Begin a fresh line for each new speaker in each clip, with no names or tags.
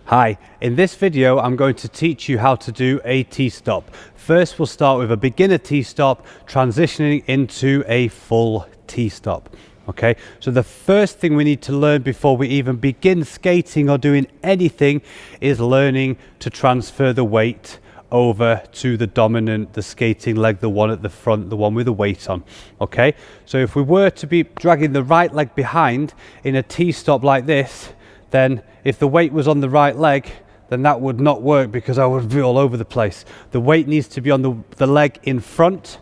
Hi, in this video I'm going to teach you how to do a T-stop. First we'll start with a beginner T-stop, transitioning into a full T-stop. Okay, so the first thing we need to learn before we even begin skating or doing anything is learning to transfer the weight over to the dominant, the skating leg, the one at the front, the one with the weight on. Okay, so if we were to be dragging the right leg behind in a T-stop like this, then if the weight was on the right leg, then that would not work because I would be all over the place. The weight needs to be on the leg in front.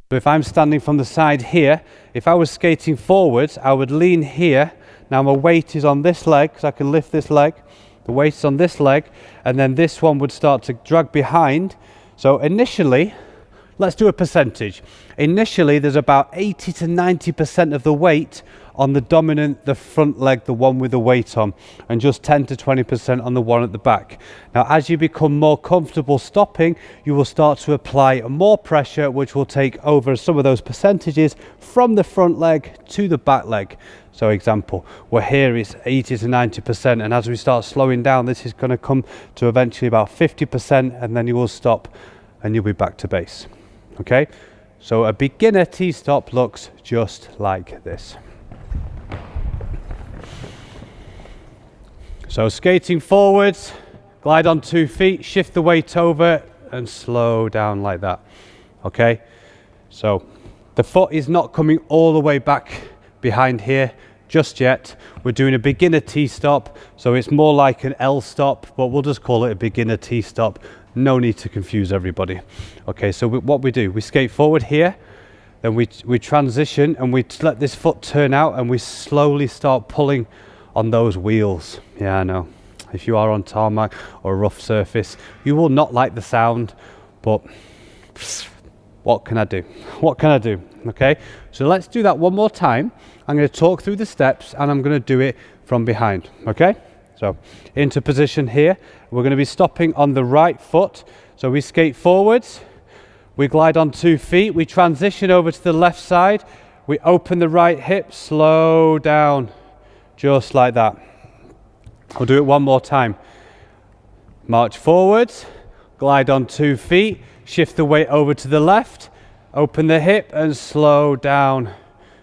So if I'm standing from the side here, if I was skating forwards, I would lean here. Now my weight is on this leg, so I can lift this leg. The weight is on this leg, and then this one would start to drag behind. So initially, let's do a percentage. Initially, there's about 80 to 90% of the weight on the dominant, the front leg, the one with the weight on, and just 10 to 20% on the one at the back. Now, as you become more comfortable stopping, you will start to apply more pressure, which will take over some of those percentages from the front leg to the back leg. So example, we're here is 80 to 90%, and as we start slowing down, this is going to come to eventually about 50%, and then you will stop and you'll be back to base. Okay, so a beginner T-stop looks just like this. So skating forwards, glide on 2 feet, shift the weight over and slow down like that. Okay, so the foot is not coming all the way back behind here just yet. We're doing a beginner T-stop, so it's more like an L stop, but we'll just call it a beginner T-stop. No need to confuse everybody. Okay, so what we do, we skate forward here, then we transition and we let this foot turn out and we slowly start pulling on those wheels. Yeah, I know. If you are on tarmac or a rough surface, you will not like the sound, but what can I do? What can I do? Okay, so let's do that one more time. I'm going to talk through the steps and I'm going to do it from behind. Okay, so into position here. We're going to be stopping on the right foot. So we skate forwards, we glide on 2 feet, we transition over to the left side, we open the right hip, slow down, just like that. I'll do it one more time. March forwards, glide on 2 feet, shift the weight over to the left, open the hip and slow down,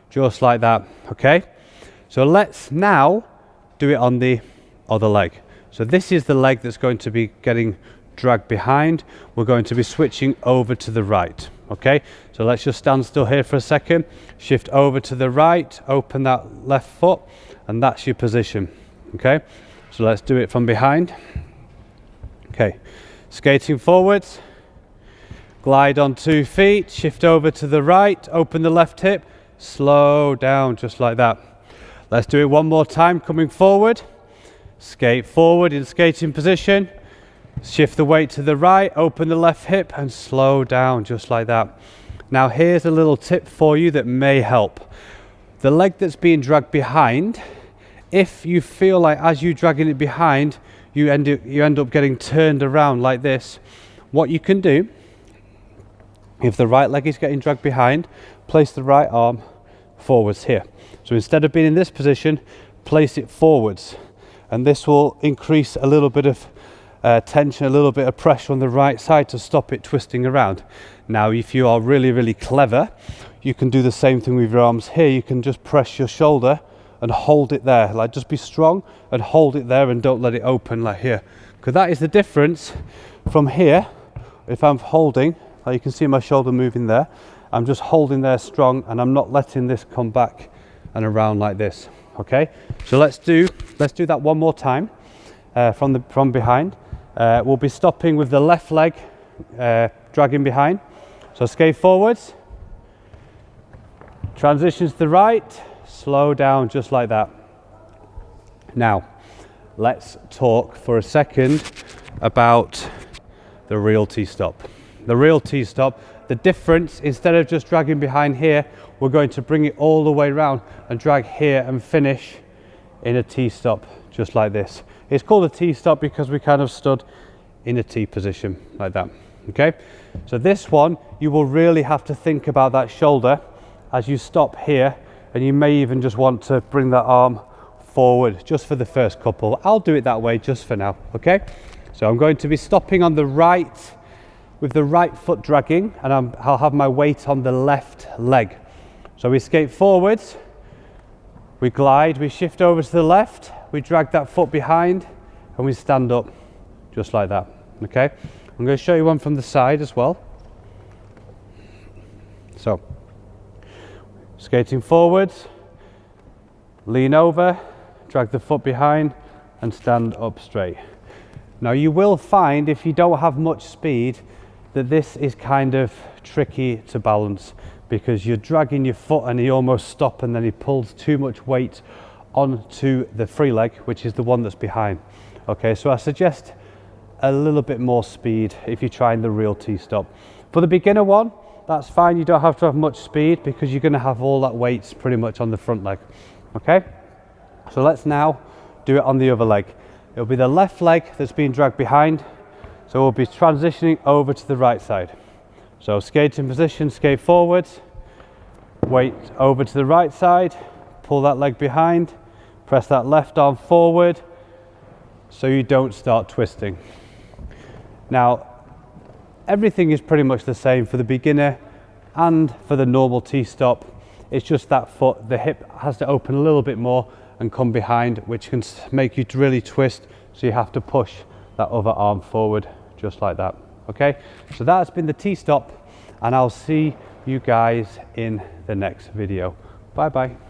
just like that. Okay, so let's now do it on the other leg. So this is the leg that's going to be getting dragged behind. We're going to be switching over to the right. Okay, so let's just stand still here for a second, shift over to the right, open that left foot, and that's your position. Okay, so let's do it from behind. Okay, skating forwards, glide on 2 feet, shift over to the right, open the left hip, slow down, just like that. Let's do it one more time, coming forward, skate forward in skating position, shift the weight to the right, open the left hip and slow down, just like that. Now here's a little tip for you that may help. The leg that's being dragged behind, if you feel like as you're dragging it behind, you end up getting turned around like this, what you can do, if the right leg is getting dragged behind, place the right arm forwards here. So instead of being in this position, place it forwards, and this will increase a little bit of tension, a little bit of pressure on the right side to stop it twisting around. Now if you are really clever, you can do the same thing with your arms here. You can just press your shoulder and hold it there, like just be strong and hold it there and don't let it open like here, because that is the difference from here. If I'm holding, like you can see my shoulder moving there, I'm just holding there strong and I'm not letting this come back and around like this. Okay, so let's do that one more time from behind. We'll be stopping with the left leg dragging behind. So skate forwards, transitions to the right, slow down, just like that. Now let's talk for a second about the real T-stop. The real T-stop, the difference, instead of just dragging behind here, we're going to bring it all the way around and drag here and finish in a T-stop, just like this. It's called a T-stop because we kind of stood in a T position like that. Okay, so this one, you will really have to think about that shoulder as you stop here, and you may even just want to bring that arm forward just for the first couple. I'll do it that way just for now, okay? So I'm going to be stopping on the right with the right foot dragging, and I'll have my weight on the left leg. So we skate forwards, we glide, we shift over to the left, we drag that foot behind, and we stand up just like that, okay? I'm going to show you one from the side as well. So, skating forwards, lean over, drag the foot behind, and stand up straight. Now you will find, if you don't have much speed, that this is kind of tricky to balance, because you're dragging your foot and you almost stop, and then he pulls too much weight onto the free leg, which is the one that's behind. Okay, so I suggest a little bit more speed if you're trying the real T-stop. For the beginner one, that's fine. You don't have to have much speed because you're going to have all that weight pretty much on the front leg. Okay, so let's now do it on the other leg. It'll be the left leg that's being dragged behind, so we'll be transitioning over to the right side. So skate in position, skate forwards, weight over to the right side, pull that leg behind, press that left arm forward so you don't start twisting. Now everything is pretty much the same for the beginner and for the normal T-stop. It's just that foot, the hip has to open a little bit more and come behind, which can make you really twist, so you have to push that other arm forward just like that. Okay, so that's been the T-stop, and I'll see you guys in the next video. Bye bye.